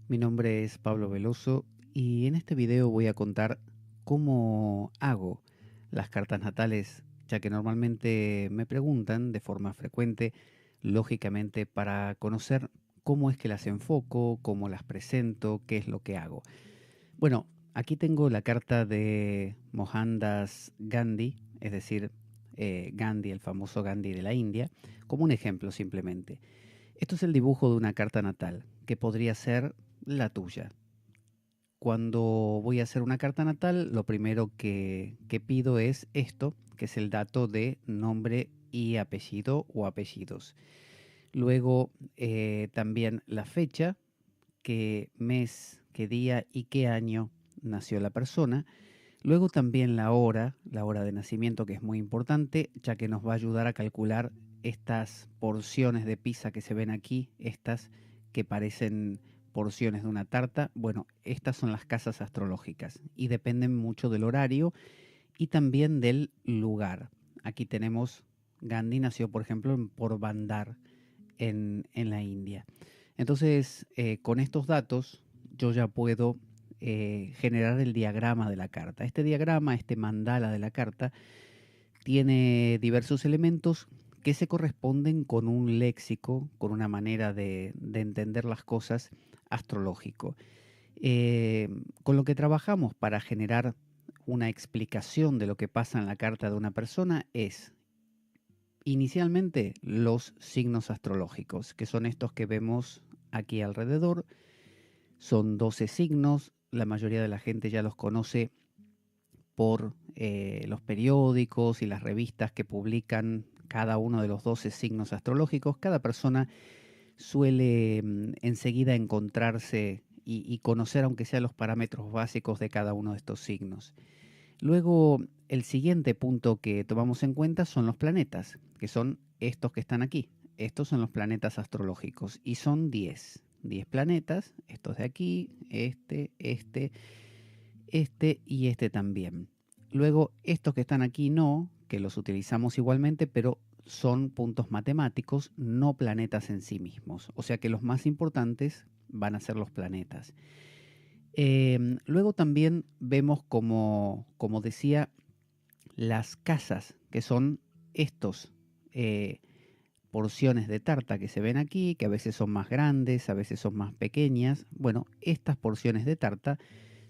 Mi nombre es Pablo Veloso y en este video voy a contar cómo hago las cartas natales, ya que normalmente me preguntan de forma frecuente, lógicamente, para conocer cómo es que las enfoco, cómo las presento, qué es lo que hago. Bueno, aquí tengo la carta de Mohandas Gandhi, es decir, Gandhi, el famoso Gandhi de la India, como un ejemplo simplemente. Esto es el dibujo de una carta natal, que podría ser la tuya. Cuando voy a hacer una carta natal, lo primero que pido es esto, que es el dato de nombre y apellido o apellidos. Luego también la fecha, qué mes, qué día y qué año nació la persona. Luego también la hora de nacimiento, que es muy importante, ya que nos va a ayudar a calcular estas porciones de pizza que se ven aquí, estas que parecen porciones de una tarta. Bueno, estas son las casas astrológicas y dependen mucho del horario y también del lugar. Aquí tenemos, Gandhi nació, por ejemplo, en Porbandar, en la India. Entonces, con estos datos, yo ya puedo generar el diagrama de la carta. Este diagrama, este mandala de la carta, tiene diversos elementos que se corresponden con un léxico, con una manera de entender las cosas astrológico. Con lo que trabajamos para generar una explicación de lo que pasa en la carta de una persona es inicialmente los signos astrológicos, que son estos que vemos aquí alrededor. Son 12 signos, la mayoría de la gente ya los conoce por los periódicos y las revistas que publican cada uno de los 12 signos astrológicos. Cada persona suele enseguida encontrarse y conocer, aunque sea los parámetros básicos de cada uno de estos signos. Luego, el siguiente punto que tomamos en cuenta son los planetas, que son estos que están aquí. Estos son los planetas astrológicos y son 10 planetas, estos de aquí, este y este también. Luego, estos que están aquí no, que los utilizamos igualmente, pero son puntos matemáticos, no planetas en sí mismos. O sea que los más importantes van a ser los planetas. Luego también vemos, como decía, las casas, que son estos porciones de tarta que se ven aquí, que a veces son más grandes, a veces son más pequeñas. Bueno, estas porciones de tarta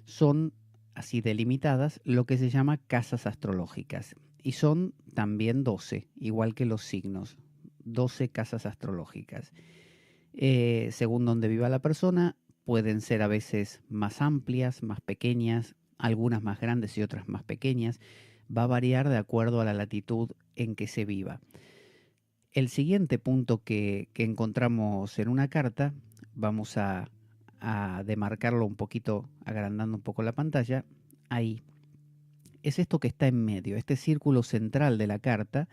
son así delimitadas, lo que se llama casas astrológicas. Y son también 12, igual que los signos, 12 casas astrológicas. Según donde viva la persona, pueden ser a veces más amplias, más pequeñas, algunas más grandes y otras más pequeñas. Va a variar de acuerdo a la latitud en que se viva. El siguiente punto que encontramos en una carta, vamos a demarcarlo un poquito, agrandando un poco la pantalla, ahí, es esto que está en medio. Este círculo central de la carta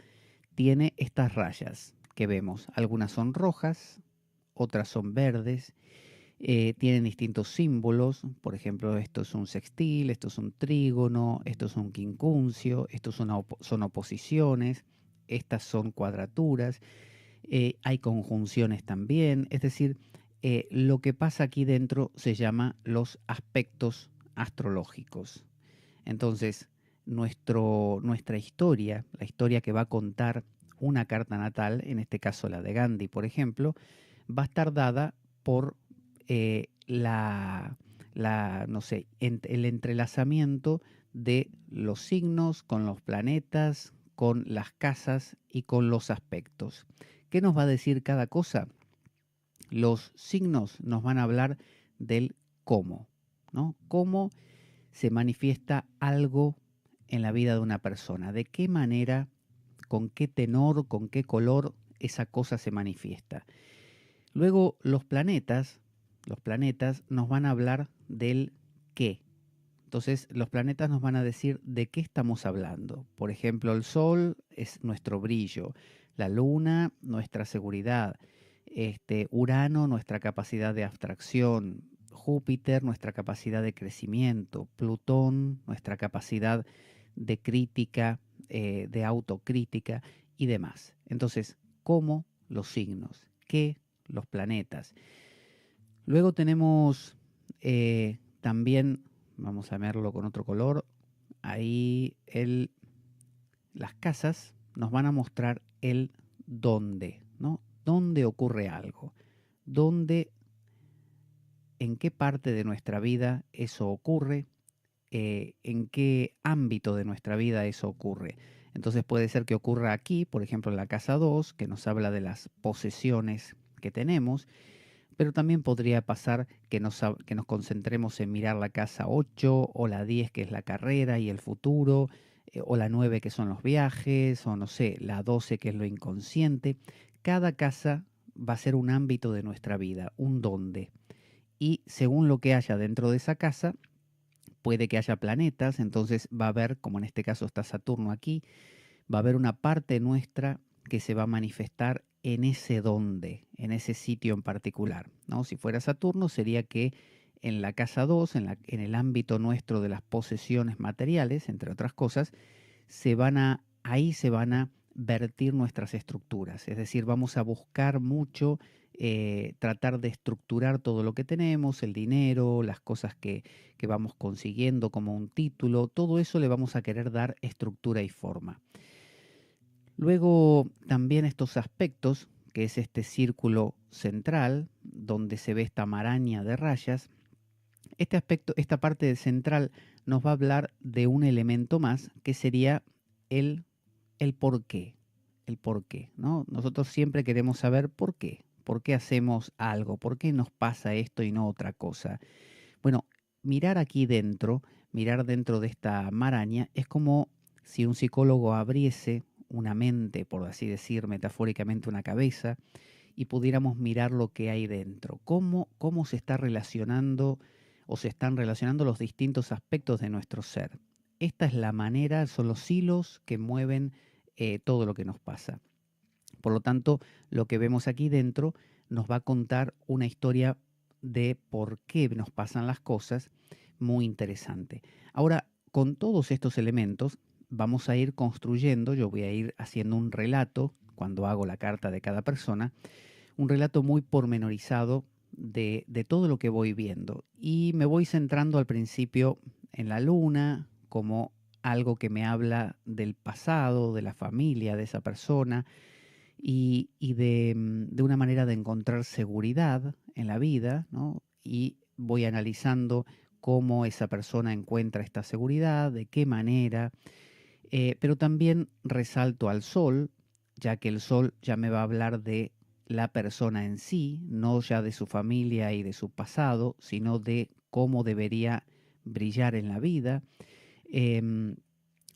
tiene estas rayas que vemos. Algunas son rojas, otras son verdes, tienen distintos símbolos. Por ejemplo, esto es un sextil, esto es un trígono, esto es un quincuncio, estos son oposiciones, estas son cuadraturas, hay conjunciones también. Es decir, lo que pasa aquí dentro se llama los aspectos astrológicos. Entonces, nuestra historia, la historia que va a contar una carta natal, en este caso la de Gandhi, por ejemplo, va a estar dada por no sé, el entrelazamiento de los signos con los planetas, con las casas y con los aspectos. ¿Qué nos va a decir cada cosa? Los signos nos van a hablar del cómo, ¿no? Cómo se manifiesta algo en la vida de una persona, de qué manera, con qué tenor, con qué color esa cosa se manifiesta. Luego los planetas nos van a hablar del qué. Entonces los planetas nos van a decir de qué estamos hablando. Por ejemplo, el Sol es nuestro brillo, la Luna nuestra seguridad, Urano nuestra capacidad de abstracción, Júpiter nuestra capacidad de crecimiento, Plutón nuestra capacidad de crítica, de autocrítica y demás. Entonces, ¿cómo los signos? ¿Qué los planetas? Luego tenemos también, vamos a verlo con otro color, ahí las casas nos van a mostrar el dónde, ¿no? Dónde ocurre algo, dónde, en qué parte de nuestra vida eso ocurre, en qué ámbito de nuestra vida eso ocurre. Entonces puede ser que ocurra aquí, por ejemplo en la casa 2, que nos habla de las posesiones que tenemos, pero también podría pasar que nos concentremos en mirar la casa 8 o la 10 que es la carrera y el futuro, o la 9 que son los viajes, o no sé, la 12 que es lo inconsciente. Cada casa va a ser un ámbito de nuestra vida, un dónde. Y según lo que haya dentro de esa casa, puede que haya planetas, entonces va a haber, como en este caso está Saturno aquí, va a haber una parte nuestra que se va a manifestar en ese dónde, en ese sitio en particular, ¿no? Si fuera Saturno sería que en la casa 2, en el ámbito nuestro de las posesiones materiales, entre otras cosas, ahí se van a vertir nuestras estructuras, es decir, vamos a buscar mucho tratar de estructurar todo lo que tenemos, el dinero, las cosas que vamos consiguiendo como un título, todo eso le vamos a querer dar estructura y forma. Luego también estos aspectos, que es este círculo central, donde se ve esta maraña de rayas, este aspecto, esta parte central nos va a hablar de un elemento más, que sería el, el por qué. El por qué, ¿no? Nosotros siempre queremos saber por qué hacemos algo, por qué nos pasa esto y no otra cosa. Bueno, mirar aquí dentro, mirar dentro de esta maraña, es como si un psicólogo abriese una mente, por así decir, metafóricamente una cabeza, y pudiéramos mirar lo que hay dentro, cómo se está relacionando o se están relacionando los distintos aspectos de nuestro ser. Esta es la manera, son los hilos que mueven todo lo que nos pasa. Por lo tanto, lo que vemos aquí dentro nos va a contar una historia de por qué nos pasan las cosas muy interesante. Ahora, con todos estos elementos, vamos a ir construyendo, yo voy a ir haciendo un relato cuando hago la carta de cada persona, un relato muy pormenorizado de todo lo que voy viendo. Y me voy centrando al principio en la luna como algo que me habla del pasado, de la familia de esa persona y de una manera de encontrar seguridad en la vida, ¿no? Y voy analizando cómo esa persona encuentra esta seguridad, de qué manera, pero también resalto al sol, ya que el sol ya me va a hablar de la persona en sí, no ya de su familia y de su pasado, sino de cómo debería brillar en la vida. Em,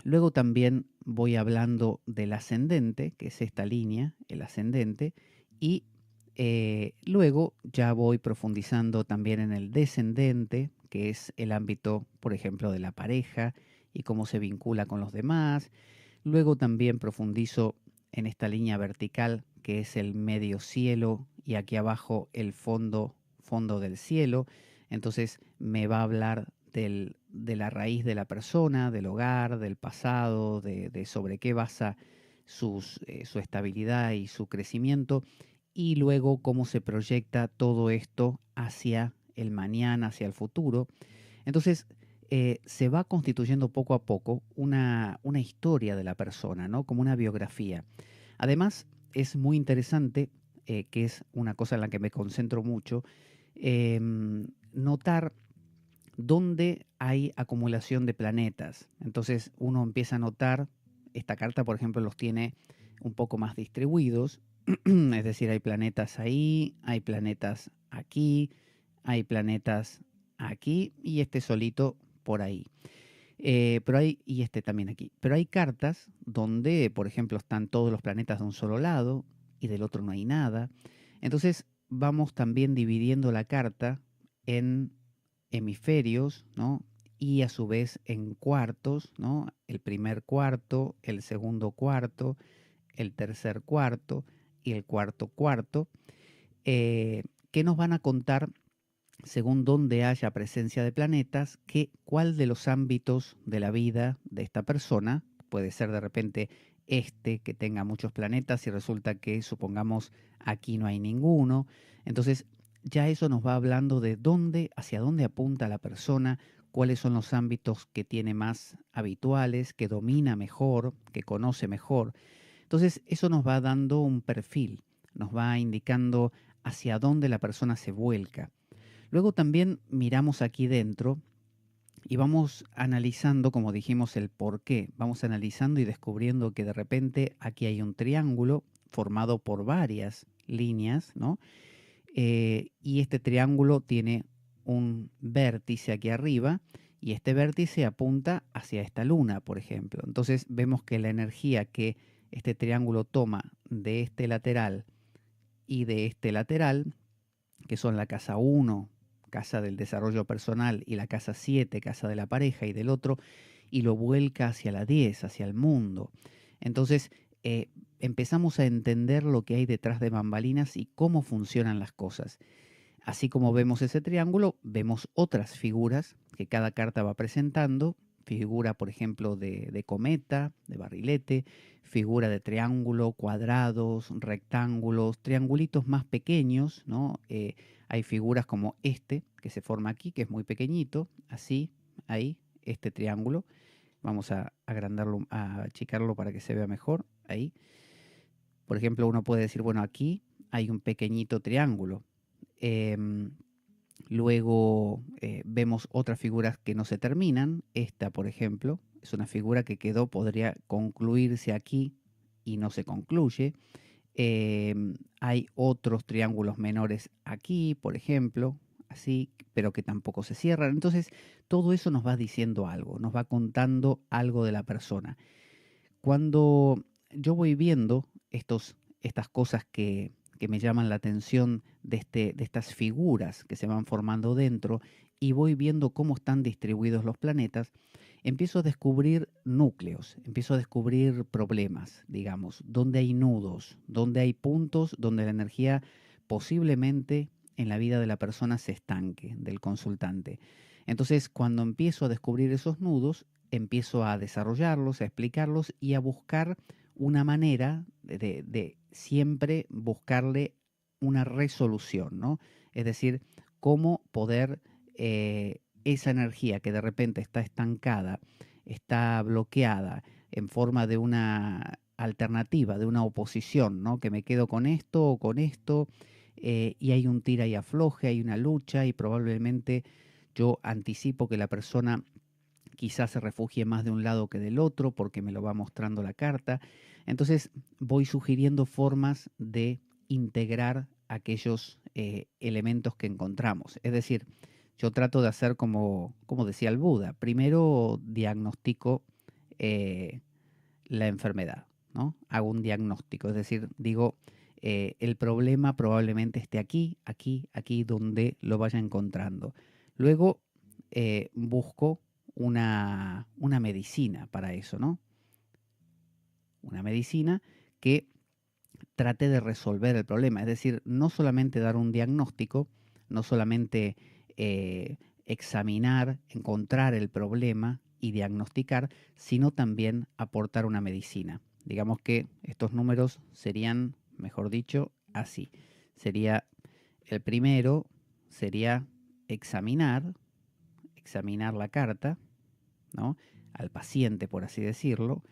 Luego también voy hablando del ascendente, que es esta línea, el ascendente, y luego ya voy profundizando también en el descendente, que es el ámbito, por ejemplo, de la pareja y cómo se vincula con los demás. Luego también profundizo en esta línea vertical, que es el medio cielo, y aquí abajo el fondo del cielo. Entonces me va a hablar de la raíz de la persona, del hogar, del pasado, de sobre qué basa su estabilidad y su crecimiento, y luego cómo se proyecta todo esto hacia el mañana, hacia el futuro. Entonces, se va constituyendo poco a poco una historia de la persona, ¿no? Como una biografía. Además, es muy interesante, que es una cosa en la que me concentro mucho, notar dónde hay acumulación de planetas. Entonces uno empieza a notar, esta carta por ejemplo los tiene un poco más distribuidos, es decir, hay planetas ahí, hay planetas aquí, hay planetas aquí y este solito por ahí. Y este también aquí. Pero hay cartas donde, por ejemplo, están todos los planetas de un solo lado y del otro no hay nada. Entonces vamos también dividiendo la carta en hemisferios, ¿no? Y a su vez en cuartos, ¿no? El primer cuarto, el segundo cuarto, el tercer cuarto y el cuarto cuarto, que nos van a contar, según dónde haya presencia de planetas, cuál de los ámbitos de la vida de esta persona, puede ser de repente que tenga muchos planetas y resulta que, supongamos, aquí no hay ninguno. Entonces, ya eso nos va hablando de hacia dónde apunta la persona, cuáles son los ámbitos que tiene más habituales, que domina mejor, que conoce mejor. Entonces, eso nos va dando un perfil, nos va indicando hacia dónde la persona se vuelca. Luego también miramos aquí dentro y vamos analizando, como dijimos, el por qué. Vamos analizando y descubriendo que de repente aquí hay un triángulo formado por varias líneas, ¿no? Y este triángulo tiene un vértice aquí arriba y este vértice apunta hacia esta luna, por ejemplo. Entonces vemos que la energía que este triángulo toma de este lateral y de este lateral, que son la casa 1, casa del desarrollo personal, y la casa 7, casa de la pareja y del otro, y lo vuelca hacia la 10, hacia el mundo. Entonces empezamos a entender lo que hay detrás de bambalinas y cómo funcionan las cosas. Así como vemos ese triángulo, vemos otras figuras que cada carta va presentando. Figura, por ejemplo, de cometa, de barrilete, figura de triángulo, cuadrados, rectángulos, triangulitos más pequeños, ¿no? Hay figuras como este, que se forma aquí, que es muy pequeñito, así, ahí, este triángulo. Vamos a agrandarlo, a achicarlo para que se vea mejor, ahí. Por ejemplo, uno puede decir, bueno, aquí hay un pequeñito triángulo. Em, Luego vemos otras figuras que no se terminan. Esta, por ejemplo, es una figura que quedó, podría concluirse aquí y no se concluye. Hay otros triángulos menores aquí, por ejemplo, así, pero que tampoco se cierran. Entonces, todo eso nos va diciendo algo, nos va contando algo de la persona. Cuando yo voy viendo estas cosas que me llaman la atención de estas figuras que se van formando dentro y voy viendo cómo están distribuidos los planetas, empiezo a descubrir núcleos, empiezo a descubrir problemas, digamos, donde hay nudos, donde hay puntos donde la energía posiblemente en la vida de la persona se estanque, del consultante. Entonces, cuando empiezo a descubrir esos nudos, empiezo a desarrollarlos, a explicarlos y a buscar una manera de siempre buscarle una resolución, ¿no? Es decir, cómo poder esa energía que de repente está estancada, está bloqueada en forma de una alternativa, de una oposición, ¿no? Que me quedo con esto o con esto, y hay un tira y afloje, hay una lucha y probablemente yo anticipo que la persona quizás se refugie más de un lado que del otro porque me lo va mostrando la carta. Entonces voy sugiriendo formas de integrar aquellos elementos que encontramos. Es decir, yo trato de hacer como decía el Buda. Primero diagnostico eh, la enfermedad, ¿no? Hago un diagnóstico, es decir, digo, el problema probablemente esté aquí, aquí, aquí, donde lo vaya encontrando. Luego busco una medicina para eso, ¿no? Una medicina que trate de resolver el problema, es decir, no solamente dar un diagnóstico, no solamente eh, examinar, encontrar el problema y diagnosticar, sino también aportar una medicina. Digamos que estos números serían, mejor dicho, así. Sería el primero, sería examinar, examinar la carta, ¿no? Al paciente, por así decirlo.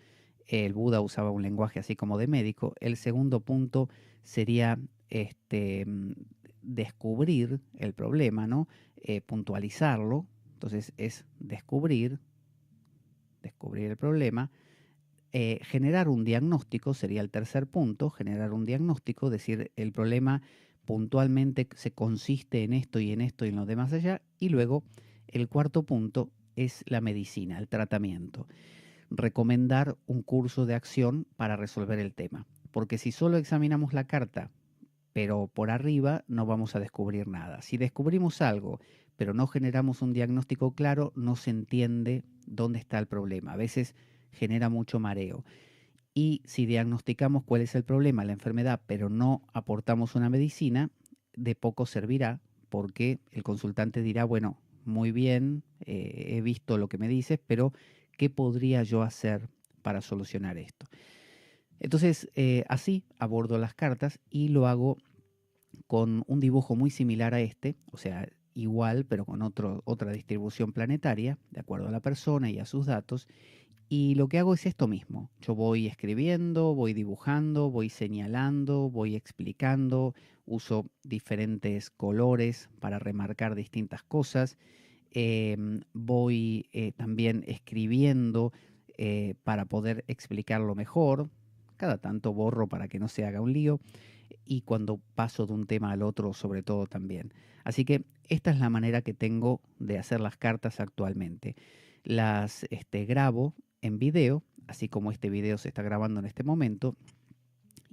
El Buda usaba un lenguaje así como de médico. El segundo punto sería descubrir el problema, ¿no? Puntualizarlo. Entonces es descubrir el problema. Generar un diagnóstico sería el tercer punto, generar un diagnóstico, decir el problema puntualmente se consiste en esto y en esto y en lo demás allá. Y luego el cuarto punto es la medicina, el tratamiento. Recomendar un curso de acción para resolver el tema. Porque si solo examinamos la carta, pero por arriba no vamos a descubrir nada. Si descubrimos algo, pero no generamos un diagnóstico claro, no se entiende dónde está el problema. A veces genera mucho mareo. Y si diagnosticamos cuál es el problema, la enfermedad, pero no aportamos una medicina, de poco servirá porque el consultante dirá, bueno, muy bien, he visto lo que me dices, pero ¿qué podría yo hacer para solucionar esto? Entonces, así abordo las cartas y lo hago con un dibujo muy similar a este, o sea, igual, pero con otra distribución planetaria, de acuerdo a la persona y a sus datos. Y lo que hago es esto mismo. Yo voy escribiendo, voy dibujando, voy señalando, voy explicando, uso diferentes colores para remarcar distintas cosas. Voy también escribiendo para poder explicarlo mejor. Cada tanto borro para que no se haga un lío. Y cuando paso de un tema al otro, sobre todo también. Así que esta es la manera que tengo de hacer las cartas actualmente. Las grabo en video, así como este video se está grabando en este momento.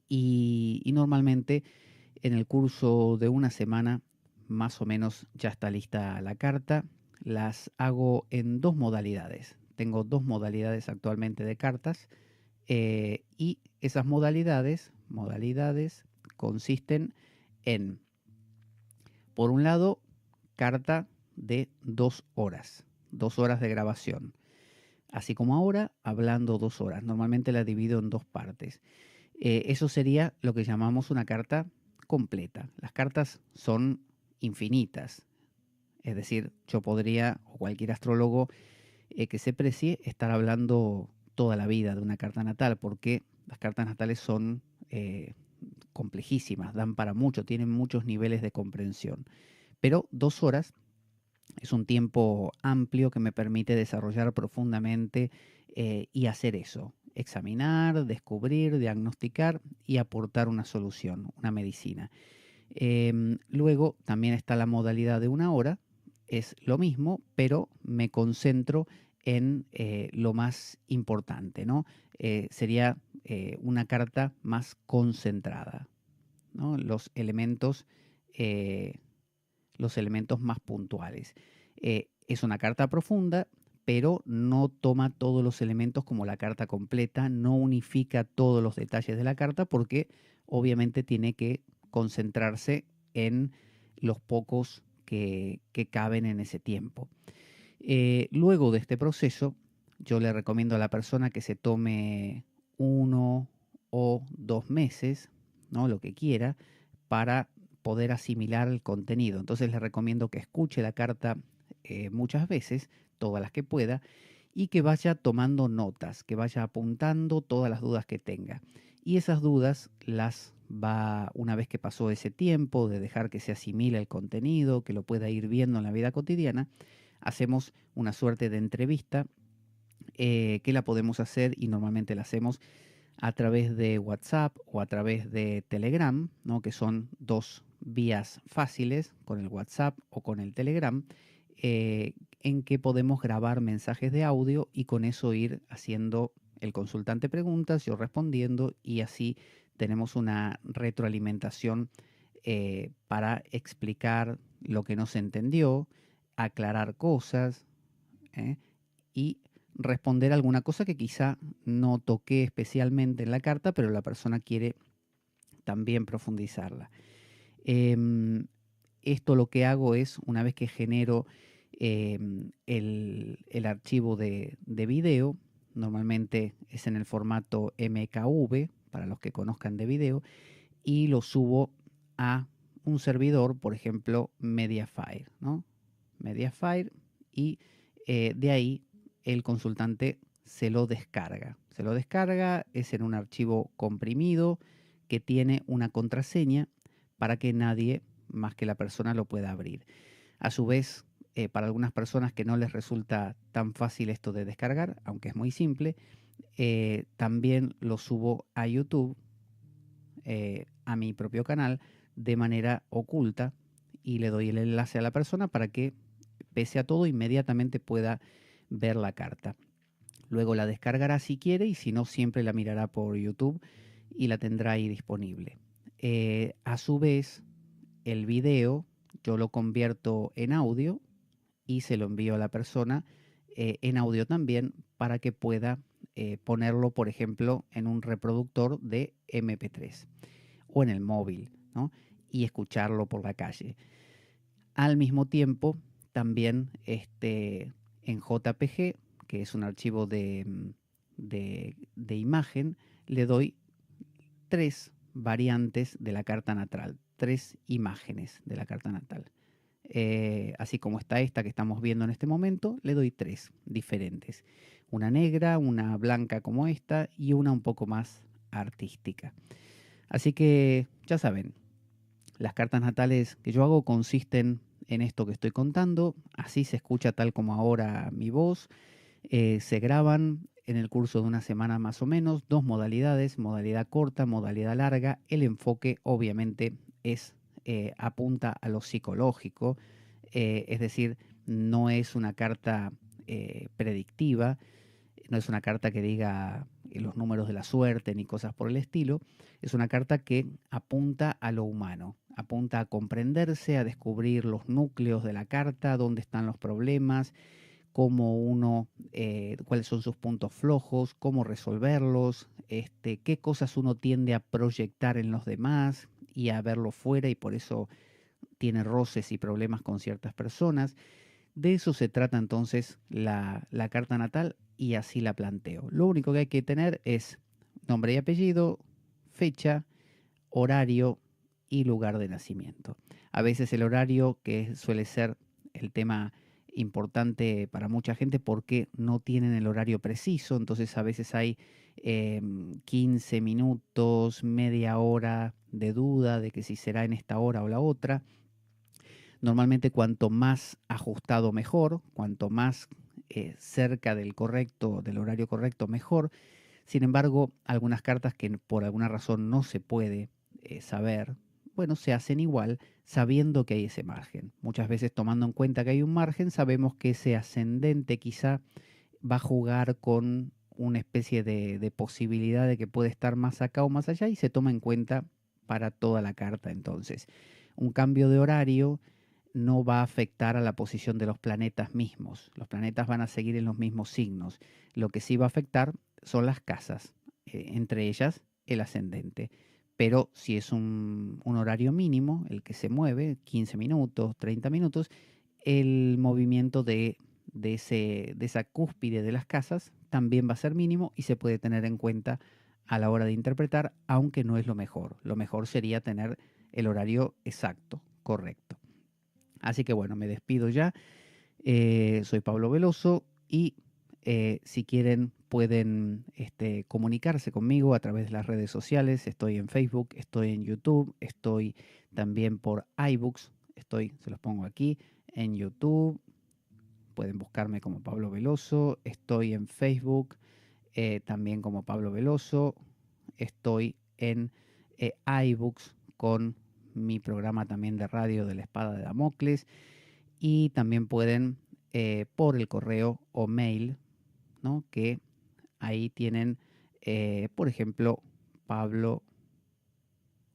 Y normalmente en el curso de una semana, más o menos ya está lista la carta. Las hago en dos modalidades. Tengo dos modalidades actualmente de cartas. Y esas modalidades consisten en, por un lado, carta de 2 horas, 2 horas de grabación. Así como ahora, hablando 2 horas. Normalmente la divido en dos partes. Eso sería lo que llamamos una carta completa. Las cartas son infinitas. Es decir, yo podría, o cualquier astrólogo que se precie, estar hablando toda la vida de una carta natal, porque las cartas natales son complejísimas, dan para mucho, tienen muchos niveles de comprensión. Pero 2 horas es un tiempo amplio que me permite desarrollar profundamente y hacer eso, examinar, descubrir, diagnosticar y aportar una solución, una medicina. Luego también está la modalidad de 1 hora, es lo mismo, pero me concentro en lo más importante, ¿no? Sería una carta más concentrada, ¿no? Eh, los elementos más puntuales. Es una carta profunda, pero no toma todos los elementos como la carta completa, no unifica todos los detalles de la carta porque obviamente tiene que concentrarse en los pocos que caben en ese tiempo. Luego de este proceso, yo le recomiendo a la persona que se tome 1 o 2 meses, ¿no? Lo que quiera, para poder asimilar el contenido. Entonces le recomiendo que escuche la carta muchas veces, todas las que pueda, y que vaya tomando notas, que vaya apuntando todas las dudas que tenga. Y esas dudas las va, una vez que pasó ese tiempo de dejar que se asimile el contenido, que lo pueda ir viendo en la vida cotidiana, hacemos una suerte de entrevista que la podemos hacer y normalmente la hacemos a través de WhatsApp o a través de Telegram, ¿no? Que son dos vías fáciles, con el WhatsApp o con el Telegram, en que podemos grabar mensajes de audio y con eso ir haciendo el consultante preguntas, yo respondiendo y así tenemos una retroalimentación para explicar lo que no se entendió, aclarar cosas ¿eh? Y responder alguna cosa que quizá no toqué especialmente en la carta, pero la persona quiere también profundizarla. Esto lo que hago es, una vez que genero el archivo de video, normalmente es en el formato MKV, para los que conozcan de video, y lo subo a un servidor, por ejemplo, Mediafire, ¿no? Mediafire, y de ahí el consultante se lo descarga. Se lo descarga, es en un archivo comprimido que tiene una contraseña para que nadie más que la persona lo pueda abrir. A su vez, para algunas personas que no les resulta tan fácil esto de descargar, aunque es muy simple, también lo subo a YouTube, a mi propio canal, de manera oculta y le doy el enlace a la persona para que, pese a todo, inmediatamente pueda ver la carta. Luego la descargará si quiere y si no, siempre la mirará por YouTube y la tendrá ahí disponible. A su vez, el video yo lo convierto en audio y se lo envío a la persona en audio también para que pueda ponerlo, por ejemplo, en un reproductor de MP3 o en el móvil, ¿no? Y escucharlo por la calle. Al mismo tiempo, también en JPG, que es un archivo de imagen, le doy 3 variantes de la carta natal. 3 imágenes de la carta natal. Así como está esta que estamos viendo en este momento, le doy 3 diferentes. Una negra, una blanca como esta y una un poco más artística. Así que ya saben, las cartas natales que yo hago consisten en esto que estoy contando. Así se escucha tal como ahora mi voz. Se graban en el curso de una semana más o menos, 2 modalidades, modalidad corta, modalidad larga. El enfoque obviamente apunta a lo psicológico, es decir, no es una carta predictiva, no es una carta que diga los números de la suerte ni cosas por el estilo, es una carta que apunta a lo humano, apunta a comprenderse, a descubrir los núcleos de la carta, dónde están los problemas, cuáles son sus puntos flojos, cómo resolverlos, qué cosas uno tiende a proyectar en los demás y a verlo fuera y por eso tiene roces y problemas con ciertas personas. De eso se trata entonces la carta natal y así la planteo. Lo único que hay que tener es nombre y apellido, fecha, horario y lugar de nacimiento. A veces el horario, que suele ser el tema importante para mucha gente porque no tienen el horario preciso, entonces a veces hay 15 minutos, media hora de duda de que si será en esta hora o la otra. Normalmente cuanto más ajustado mejor, cuanto más cerca del horario correcto mejor. Sin embargo, algunas cartas que por alguna razón no se puede saber, bueno, se hacen igual sabiendo que hay ese margen. Muchas veces tomando en cuenta que hay un margen, sabemos que ese ascendente quizá va a jugar con una especie de posibilidad de que puede estar más acá o más allá y se toma en cuenta para toda la carta. Entonces, un cambio de horario no va a afectar a la posición de los planetas mismos. Los planetas van a seguir en los mismos signos. Lo que sí va a afectar son las casas, entre ellas el ascendente. Pero si es un horario mínimo, el que se mueve, 15 minutos, 30 minutos, el movimiento de esa cúspide de las casas también va a ser mínimo y se puede tener en cuenta a la hora de interpretar, aunque no es lo mejor. Lo mejor sería tener el horario exacto, correcto. Así que bueno, me despido ya. Soy Pablo Veloso y si quieren pueden comunicarse conmigo a través de las redes sociales. Estoy en Facebook, estoy en YouTube, estoy también por iBooks. Se los pongo aquí en YouTube. Pueden buscarme como Pablo Veloso. Estoy en Facebook también como Pablo Veloso. Estoy en iBooks con mi programa también de radio de la Espada de Damocles. Y también pueden por el correo o mail, ¿no? Que ahí tienen, por ejemplo, Pablo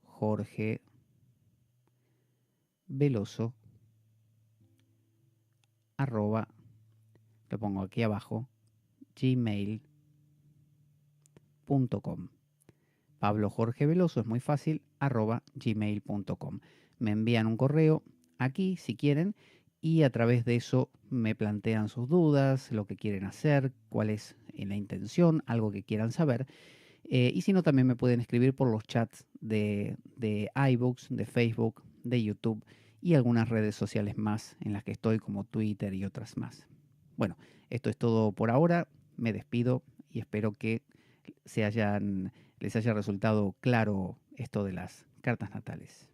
Jorge Veloso, arroba, lo pongo aquí abajo, gmail.com. Pablo Jorge Veloso es muy fácil, arroba gmail.com. Me envían un correo aquí si quieren y a través de eso me plantean sus dudas, lo que quieren hacer, cuál es la intención, algo que quieran saber. Y si no, también me pueden escribir por los chats de iBooks, de Facebook, de YouTube y algunas redes sociales más en las que estoy, como Twitter y otras más. Bueno, esto es todo por ahora. Me despido y espero que les haya resultado claro esto de las cartas natales.